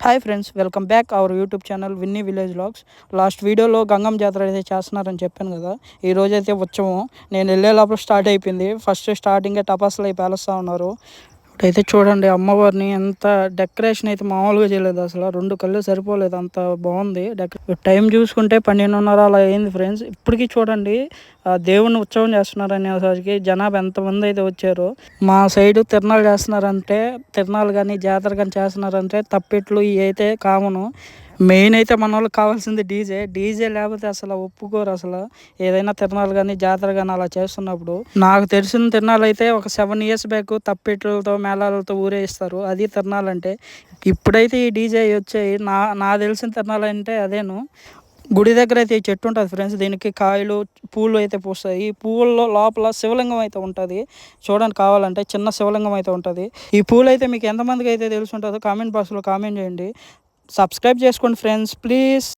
Hi friends, welcome back our YouTube channel Vinny village vlogs. Last వీడియోలో గంగమ్మ జాతర అయితే చేస్తున్నారని చెప్పాను కదా. ఈ రోజైతే ఉత్సవం నేను వెళ్ళే లోపల స్టార్ట్ అయిపోయింది. ఫస్ట్ స్టార్టింగే టపాసులు అయి పేలుస్తూ ఉన్నారు. ఇప్పుడైతే చూడండి అమ్మవారిని ఎంత డెకరేషన్ అయితే మామూలుగా చేయలేదు. అసలు రెండు కళ్ళు సరిపోలేదు, అంత బాగుంది టైం చూసుకుంటే 12:30 అలా అయింది ఫ్రెండ్స్. ఇప్పటికీ చూడండి దేవుణ్ణి ఉత్సవం చేస్తున్నారనేసరికి జనాభా ఎంతమంది అయితే వచ్చారు. మా సైడు తిరణాలు చేస్తున్నారంటే, తిరణాలు కానీ జాతర కానీ చేస్తున్నారంటే తప్పెట్లు ఇవి అయితే కామను. మెయిన్ అయితే మన వాళ్ళకి కావాల్సింది డీజే లేకపోతే అసలు ఒప్పుకోరు. అసలు ఏదైనా తిరణాలు కానీ జాతర కానీ అలా చేస్తున్నప్పుడు నాకు తెలిసిన తిరణాలు అయితే ఒక 7 years బ్యాక్ తప్పెట్లతో మేళాలతో ఊరేగిస్తారు, అది తిరణాలు అంటే. ఇప్పుడైతే ఈ డీజే వచ్చాయి. నా తెలిసిన తిరణాలు అంటే అదేను. గుడి దగ్గర అయితే ఈ చెట్టు ఉంటుంది ఫ్రెండ్స్, దీనికి కాయలు పూలు అయితే పూస్తాయి. ఈ పువ్వుల్లో లోపల శివలింగం అయితే ఉంటుంది. చూడండి, కావాలంటే చిన్న శివలింగం అయితే ఉంటుంది. ఈ పూలు అయితే మీకు ఎంతమందికి అయితే తెలిసి ఉంటుందో కామెంట్ బాక్స్లో కామెంట్ చేయండి. సబ్స్క్రైబ్ చేసుకోండి ఫ్రెండ్స్, ప్లీజ్.